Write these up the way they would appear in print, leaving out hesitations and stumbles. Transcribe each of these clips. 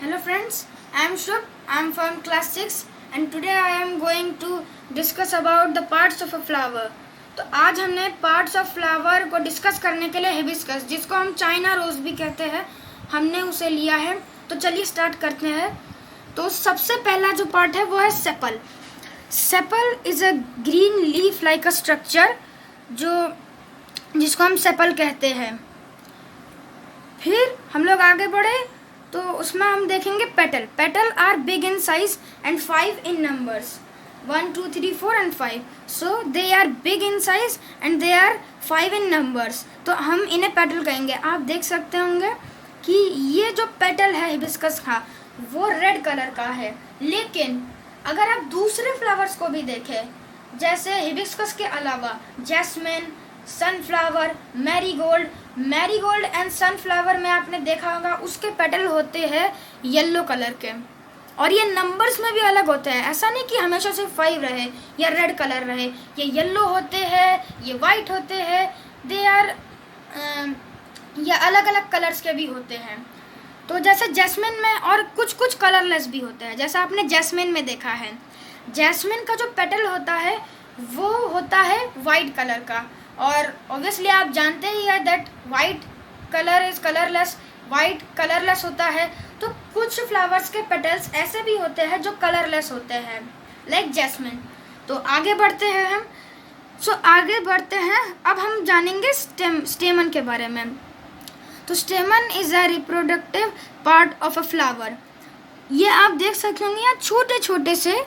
Hello friends, I am Shubh. I am from class 6 and today I am going to discuss about the parts of a flower. तो आज हमने parts of flower को discuss करने के लिए hibiscus, जिसको हम चाइना रोज भी कहते हैं, हमने उसे लिया है। तो चलिए स्टार्ट करते हैं। तो सबसे पहला जो पार्ट है वो है sepal. Sepal is a green leaf like a structure, जिसको हम सेपल कहते हैं। फिर हम लोग आगे बढ़े तो उसमें हम देखेंगे petal. Petal are big in size and 5 in numbers, 1 2 3 4 and 5, so they are big in size and they are 5 in numbers. तो हम इन्हें पेटल कहेंगे। आप देख सकते होंगे कि ये जो पेटल है हिबिस्कस का वो रेड कलर का है, लेकिन अगर आप दूसरे फ्लावर्स को भी देखें, जैसे हिबिस्कस के अलावा jasmine, sunflower, marigold and sunflower में आपने देखा होगा उसके पेटल होते हैं येलो कलर के, और ये नंबर्स में भी अलग होते हैं। ऐसा नहीं कि हमेशा सिर्फ 5 रहे या रेड कलर रहे, ये येलो होते हैं, ये वाइट होते हैं, दे आर या अलग अलग कलर्स के भी होते हैं। तो जैसे जैस्मिन में और कुछ कलरलेस भी होते हैं, जैसा आपने जैस्मिन में देखा है। जैस्मिन का जो पेटल होता है वो होता है वाइट कलर का, और ऑब्वियसली आप जानते ही है that white colour is colourless, white colourless होता है। तो कुछ फ्लावर्स के पेटल्स ऐसे भी होते हैं जो कलरलेस होते हैं, लाइक जैस्मिन। तो आगे बढ़ते हैं हम। आगे बढ़ते हैं, अब हम जानेंगे स्टेमन के बारे में। तो स्टेमन is a reproductive part of a flower. ये आप देख सकते होंगे, यहाँ छोटे छोटे से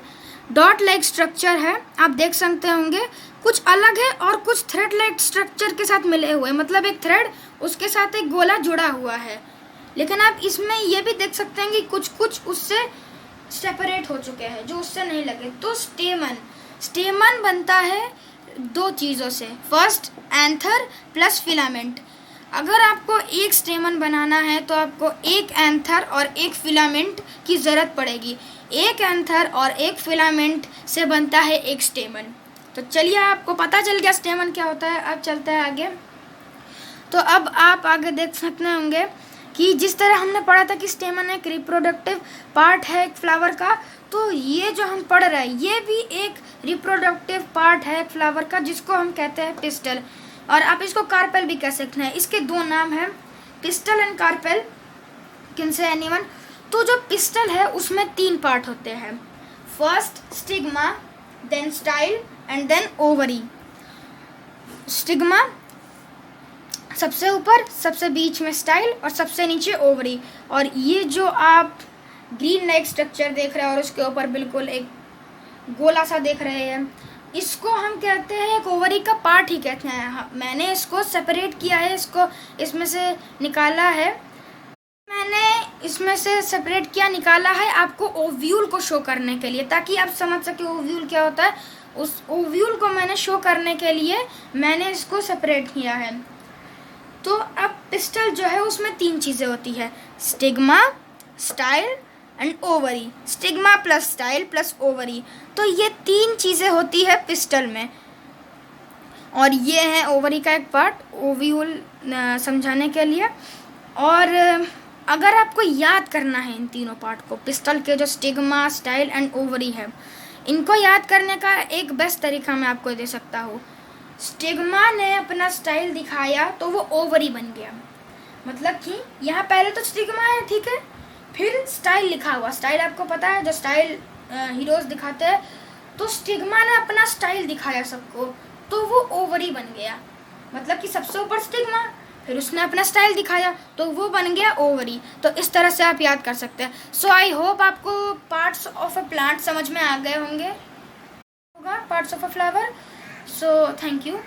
डॉट लाइक स्ट्रक्चर है, आप देख सकते होंगे। कुछ अलग है और कुछ थ्रेड लाइक स्ट्रक्चर के साथ मिले हुए, मतलब एक थ्रेड उसके साथ एक गोला जुड़ा हुआ है। लेकिन आप इसमें ये भी देख सकते हैं कि कुछ उससे सेपरेट हो चुके हैं जो उससे नहीं लगे। तो स्टेमन बनता है 2 चीज़ों से, फर्स्ट एंथर प्लस फिलामेंट। अगर आपको एक स्टेमन बनाना है तो आपको एक एंथर और एक फिलामेंट की ज़रूरत पड़ेगी। एक एंथर और एक फिलामेंट से बनता है एक स्टेमन। तो चलिए, आपको पता चल गया स्टेमन क्या होता है। अब चलते हैं आगे। तो अब आप आगे देख सकते होंगे कि जिस तरह हमने पढ़ा था कि स्टेमन एक रिप्रोडक्टिव पार्ट है एक फ्लावर का, तो ये जो हम पढ़ रहे हैं ये भी एक रिप्रोडक्टिव पार्ट है एक फ्लावर का, जिसको हम कहते हैं पिस्टल, और आप इसको कार्पेल भी कह सकते हैं। इसके 2 नाम हैं, pistil and carpel. Can say anyone? तो जो पिस्टल है उसमें 3 पार्ट होते हैं, first stigma, then style and then ovary. Stigma सबसे ऊपर, सबसे बीच में स्टाइल और सबसे नीचे ओवरी। और ये जो आप ग्रीन लाइक स्ट्रक्चर देख रहे हैं और उसके ऊपर बिल्कुल एक गोला सा देख रहे हैं, इसको हम कहते हैं एक ओवरी का पार्ट ही कहते हैं। मैंने इसको सेपरेट किया है, इसको इसमें से निकाला है, निकाला है आपको ओव्यूल को शो करने के लिए, ताकि आप समझ सके ओव्यूल क्या होता है। उस ओव्यूल को मैंने शो करने के लिए मैंने इसको सेपरेट किया है। तो अब पिस्टल जो है उसमें 3 चीज़ें होती है, stigma, style and ovary. Stigma plus style plus ovary, तो ये 3 चीज़ें होती है पिस्टल में। और ये है ओवरी का एक पार्ट, ओव्यूल समझाने के लिए। और अगर आपको याद करना है इन तीनों पार्ट को, पिस्टल के जो स्टिग्मा, स्टाइल एंड ओवरी है, इनको याद करने का एक बेस्ट तरीका मैं आपको दे सकता हूँ। स्टिग्मा ने अपना स्टाइल दिखाया तो वो ओवरी बन गया, मतलब कि यहाँ पहले तो स्टिग्मा है, ठीक है, फिर स्टाइल लिखा हुआ। स्टाइल आपको पता है, जो स्टाइल हीरोज दिखाते हैं, तो स्टिग्मा ने अपना स्टाइल दिखाया सबको तो वो ओवरी बन गया, मतलब कि सबसे ऊपर स्टिग्मा, फिर उसने अपना स्टाइल दिखाया तो वो बन गया ओवरी। तो इस तरह से आप याद कर सकते हैं। सो आई होप आपको पार्ट्स ऑफ अ प्लांट समझ में आ गए होगा, parts of a flower. So thank you.